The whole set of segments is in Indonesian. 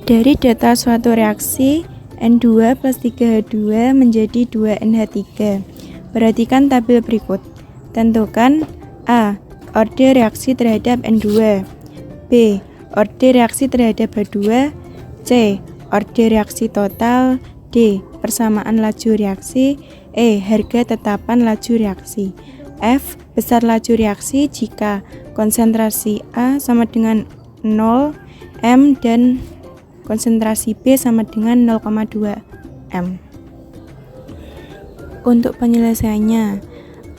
Dari data suatu reaksi, N2 plus 3H2 menjadi 2NH3. Perhatikan tabel berikut. Tentukan A. Orde reaksi terhadap N2. B. Orde reaksi terhadap H2. C. Orde reaksi total. D. Persamaan laju reaksi. E. Harga tetapan laju reaksi. F. Besar laju reaksi jika konsentrasi A sama dengan 0 M dan konsentrasi B sama dengan 0,2 M. Untuk penyelesaiannya,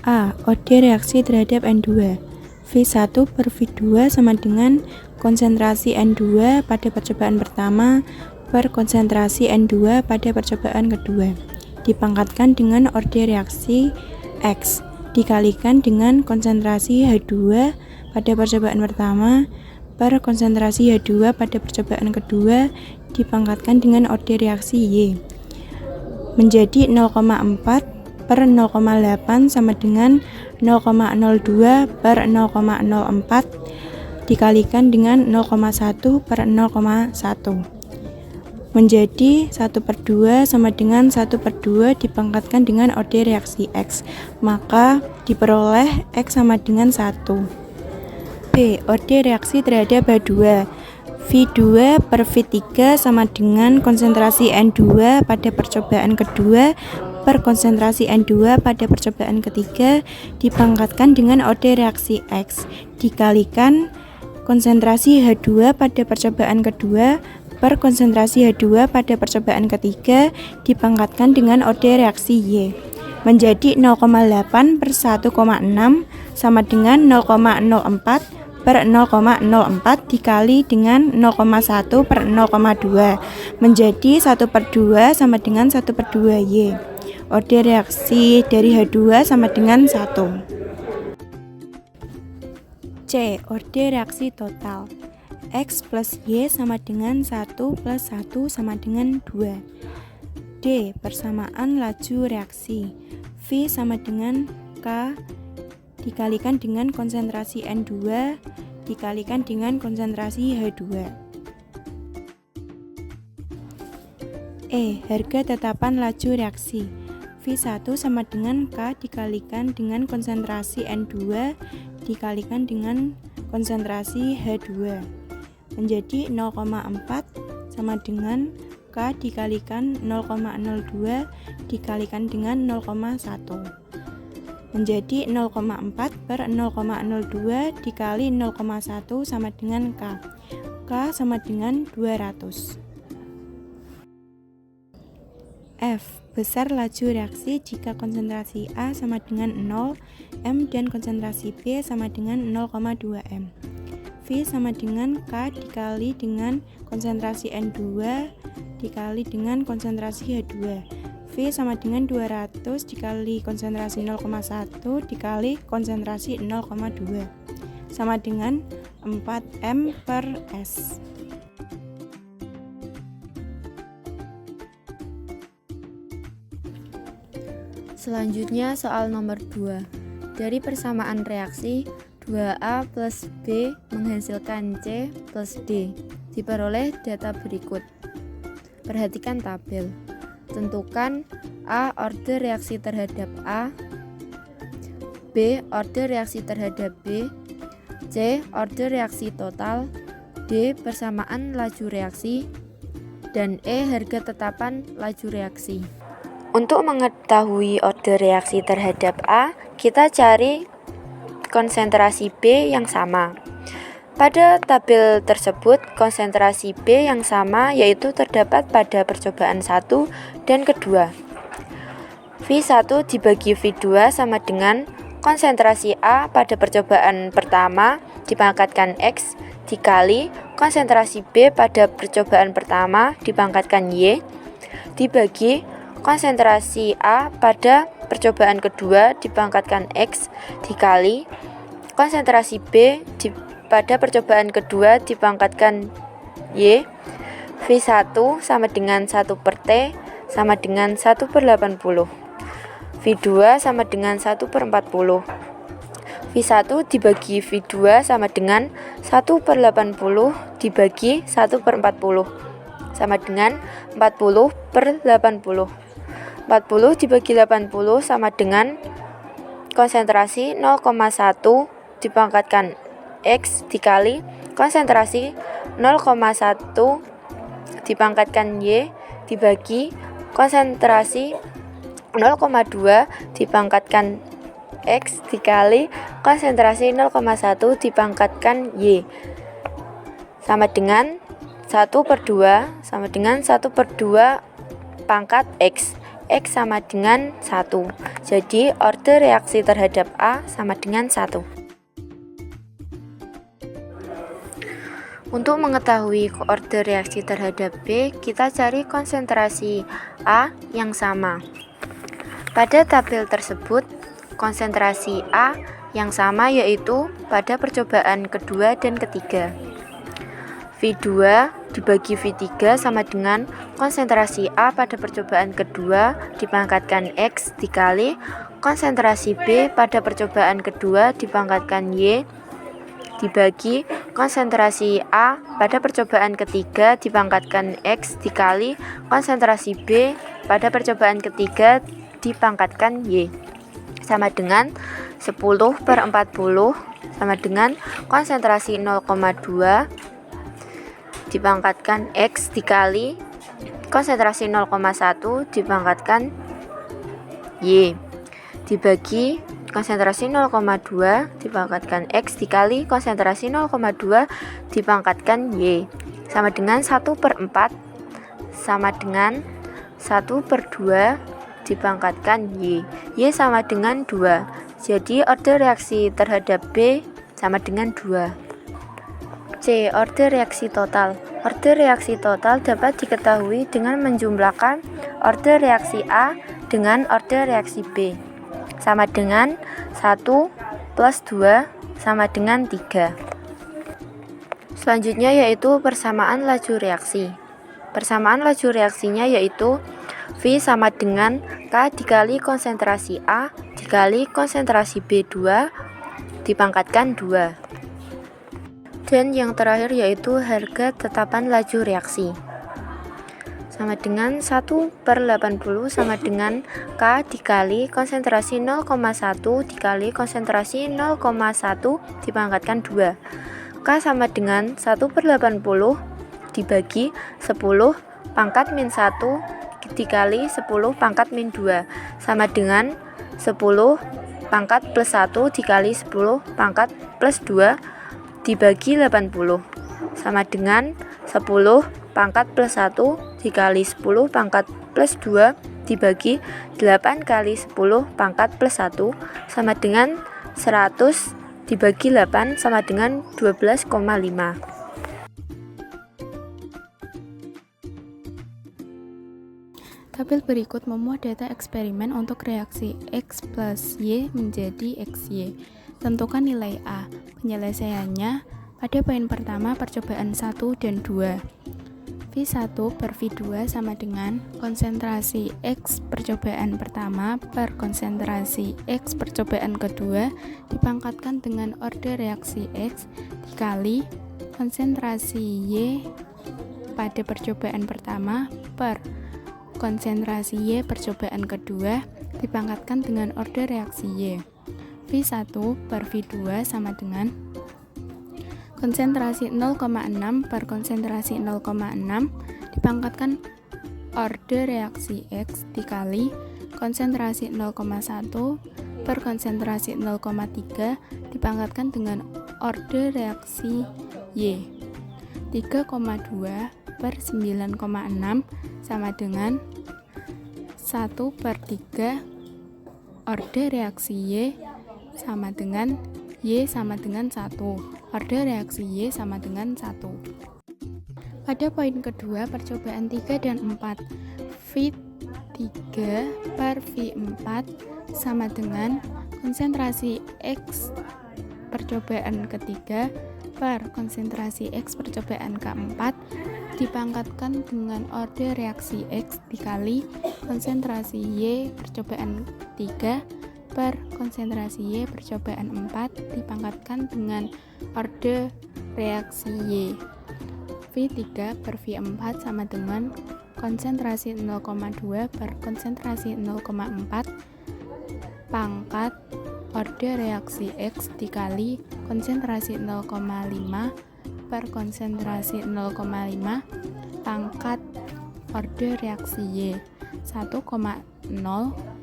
A. Orde reaksi terhadap N2. V1 per V2 sama dengan konsentrasi N2 pada percobaan pertama per konsentrasi N2 pada percobaan kedua, dipangkatkan dengan orde reaksi X, dikalikan dengan konsentrasi H2 pada percobaan pertama per konsentrasi H2 pada percobaan kedua, dipangkatkan dengan orde reaksi Y, menjadi 0,4 per 0,8 sama dengan 0,02 per 0,04 dikalikan dengan 0,1 per 0,1 menjadi 1/2 sama dengan 1/2 dipangkatkan dengan orde reaksi X, maka diperoleh X sama dengan 1. B. Orde reaksi terhadap H2. V2 per V3 sama dengan konsentrasi N2 pada percobaan kedua per konsentrasi N2 pada percobaan ketiga dipangkatkan dengan orde reaksi X, dikalikan konsentrasi H2 pada percobaan kedua per konsentrasi H2 pada percobaan ketiga dipangkatkan dengan orde reaksi Y, menjadi 0,8 per 1,6 sama dengan 0,04 per 0,04 dikali dengan 0,1 per 0,2 menjadi 1/2 sama dengan 1/2 Y. Orde reaksi dari H2 sama dengan 1. C. Orde reaksi total. X plus Y sama dengan 1 plus 1 sama dengan 2. D. Persamaan laju reaksi. V sama dengan K dikalikan dengan konsentrasi N2 dikalikan dengan konsentrasi H2. E. Harga tetapan laju reaksi. V1 sama dengan K dikalikan dengan konsentrasi N2 dikalikan dengan konsentrasi H2 menjadi 0,4 sama dengan K dikalikan 0,02 dikalikan dengan 0,1 menjadi 0,4 per 0,02 dikali 0,1 sama dengan K. K sama dengan 200. F. Besar laju reaksi jika konsentrasi A sama dengan 0 M dan konsentrasi B sama dengan 0,2 M. V sama dengan K dikali dengan konsentrasi N2 dikali dengan konsentrasi H2. V sama dengan 200 dikali konsentrasi 0,1 dikali konsentrasi 0,2 sama dengan 4M per S. Selanjutnya soal nomor 2. Dari persamaan reaksi 2A plus B menghasilkan C plus D. Diperoleh data berikut. Perhatikan tabel. Tentukan A. Orde reaksi terhadap A. B. Orde reaksi terhadap B. C. Orde reaksi total. D. Persamaan laju reaksi. Dan E. Harga tetapan laju reaksi. Untuk mengetahui orde reaksi terhadap A, kita cari konsentrasi B yang sama. Pada tabel tersebut, konsentrasi B yang sama yaitu terdapat pada percobaan 1 dan kedua. V1 dibagi V2 sama dengan konsentrasi A pada percobaan pertama dipangkatkan X dikali konsentrasi B pada percobaan pertama dipangkatkan Y dibagi konsentrasi A pada percobaan kedua dipangkatkan X dikali konsentrasi B pada percobaan kedua dipangkatkan Y. V1 sama dengan 1 per T sama dengan 1/80. V2 sama dengan 1/40. V1 dibagi V2 sama dengan 1/80 dibagi 1/40 sama dengan 40/80. 40 dibagi 80 sama dengan konsentrasi 0,1 dipangkatkan X dikali konsentrasi 0,1 dipangkatkan Y dibagi konsentrasi 0,2 dipangkatkan X dikali konsentrasi 0,1 dipangkatkan Y sama dengan 1/2 sama dengan 1/2 pangkat X. X sama dengan 1. Jadi order reaksi terhadap A sama dengan 1. Untuk mengetahui order reaksi terhadap B, kita cari konsentrasi A yang sama. Pada tabel tersebut, konsentrasi A yang sama yaitu pada percobaan kedua dan ketiga. V2 dibagi V3 sama dengan konsentrasi A pada percobaan kedua dipangkatkan X dikali konsentrasi B pada percobaan kedua dipangkatkan Y dibagi konsentrasi A pada percobaan ketiga dipangkatkan X dikali konsentrasi B pada percobaan ketiga dipangkatkan Y sama dengan 10/40 sama dengan konsentrasi 0,2 dipangkatkan X dikali konsentrasi 0,1 dipangkatkan Y dibagi konsentrasi 0,2 dipangkatkan X dikali konsentrasi 0,2 dipangkatkan Y sama dengan 1/4 sama dengan 1/2 dipangkatkan Y. Y sama dengan 2. Jadi order reaksi terhadap B sama dengan 2. C. Order reaksi total. Order reaksi total dapat diketahui dengan menjumlahkan order reaksi A dengan order reaksi B sama dengan 1 plus 2 sama dengan 3. Selanjutnya yaitu persamaan laju reaksi. Persamaan laju reaksinya yaitu V sama dengan K dikali konsentrasi A dikali konsentrasi B2 dipangkatkan 2. Dan yang terakhir yaitu harga tetapan laju reaksi sama dengan 1/80 sama dengan K dikali konsentrasi 0,1 dikali konsentrasi 0,1 dipangkatkan 2. K sama dengan 1/80 dibagi 10 pangkat min 1 dikali 10 pangkat min 2 sama dengan 10 pangkat plus 1 dikali 10 pangkat plus 2 dibagi 80 sama dengan 10 pangkat plus 1 dikali 10 pangkat plus 2 dibagi 8 kali 10 pangkat plus 1 sama dengan 100 dibagi 8 sama dengan 12,5. Tabel berikut memuat data eksperimen untuk reaksi X plus Y menjadi XY. Tentukan nilai A. Penyelesaiannya pada poin pertama percobaan 1 dan 2. V1 per V2 sama dengan konsentrasi X percobaan pertama per konsentrasi X percobaan kedua dipangkatkan dengan order reaksi X dikali konsentrasi Y pada percobaan pertama per konsentrasi Y percobaan kedua dipangkatkan dengan order reaksi Y. V1 per V2 sama dengan konsentrasi 0,6 per konsentrasi 0,6 dipangkatkan order reaksi X dikali konsentrasi 0,1 per konsentrasi 0,3 dipangkatkan dengan order reaksi Y. 3,2 per 9,6 sama dengan 1/3 order reaksi Y sama dengan Y sama dengan 1. Order reaksi Y sama dengan 1. Pada poin kedua, percobaan 3 dan 4, V3 per V4 sama dengan konsentrasi X percobaan ketiga per konsentrasi X percobaan keempat dipangkatkan dengan order reaksi X dikali konsentrasi Y percobaan 3 per konsentrasi Y percobaan 4 dipangkatkan dengan orde reaksi Y. V3 per V4 sama dengan konsentrasi 0,2 per konsentrasi 0,4 pangkat orde reaksi X dikali konsentrasi 0,5 per konsentrasi 0,5 pangkat orde reaksi Y. 1,0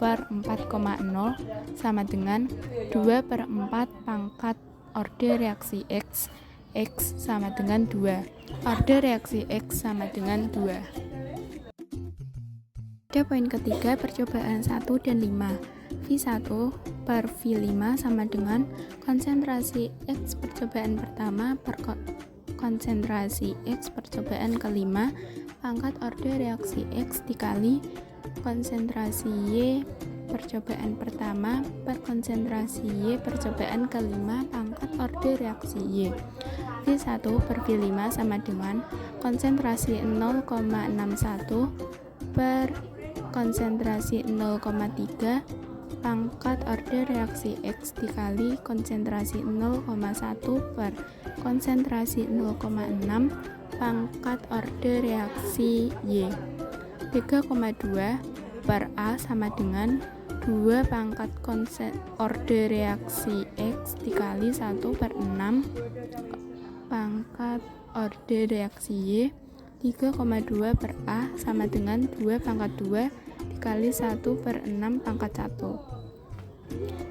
per 4,0 sama dengan 2 per 4 pangkat orde reaksi X. X sama dengan 2. Orde reaksi X sama dengan 2. Pada poin ketiga, percobaan 1 dan 5. V1 per V5 sama dengan konsentrasi X percobaan pertama per konsentrasi X percobaan kelima pangkat orde reaksi X dikali konsentrasi Y percobaan pertama per konsentrasi Y percobaan kelima pangkat orde reaksi Y. V1 per V5 sama dengan konsentrasi 0,61 per konsentrasi 0,3 pangkat orde reaksi X dikali konsentrasi 0,1 per konsentrasi 0,6 pangkat orde reaksi Y. 3,2 per A sama dengan 2 pangkat orde reaksi X dikali 1 per 6 pangkat orde reaksi Y. 3,2 per A sama dengan 2 pangkat 2 dikali 1 per 6 pangkat 1.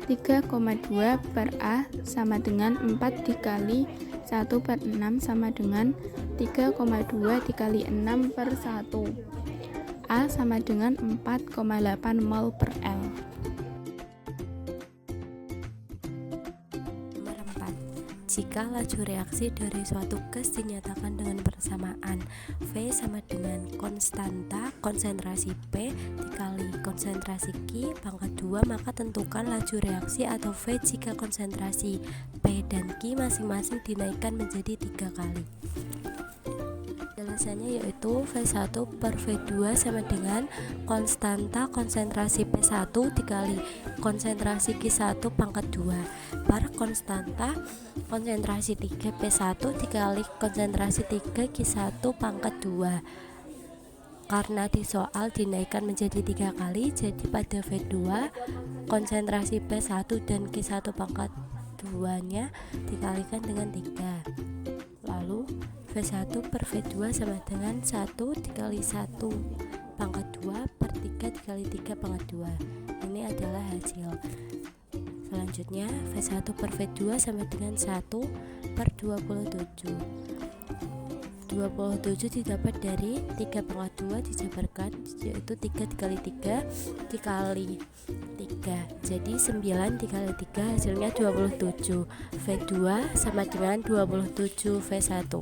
3,2 per A sama dengan 4 dikali 1 per 6 sama dengan 3,2 dikali 6 per 1. A sama dengan 4,8 mol per L. Nomor 4. Jika laju reaksi dari suatu gas dinyatakan dengan persamaan V sama dengan konstanta konsentrasi P dikali konsentrasi Q pangkat 2, maka tentukan laju reaksi atau V jika konsentrasi P dan Q masing-masing dinaikkan menjadi 3 kali. Penjelasannya yaitu V1 per V2 sama dengan konstanta konsentrasi P1 dikali konsentrasi Q1 pangkat 2 per konstanta konsentrasi 3 P1 dikali konsentrasi 3 Q1 pangkat 2. Karena di soal dinaikkan menjadi 3 kali, jadi pada V2 konsentrasi P1 dan Q1 pangkat 2 nya dikalikan dengan 3. Lalu V1 per V2 sama dengan 1 dikali 1 pangkat 2 per 3 dikali 3 pangkat 2. Ini adalah hasil. Selanjutnya V1 per V2 sama dengan 1 per 27. 27 didapat dari 3 pangkat 2 dijabarkan, yaitu 3 dikali 3 dikali 3, jadi 9 dikali 3 hasilnya 27. V2 sama dengan 27 V1.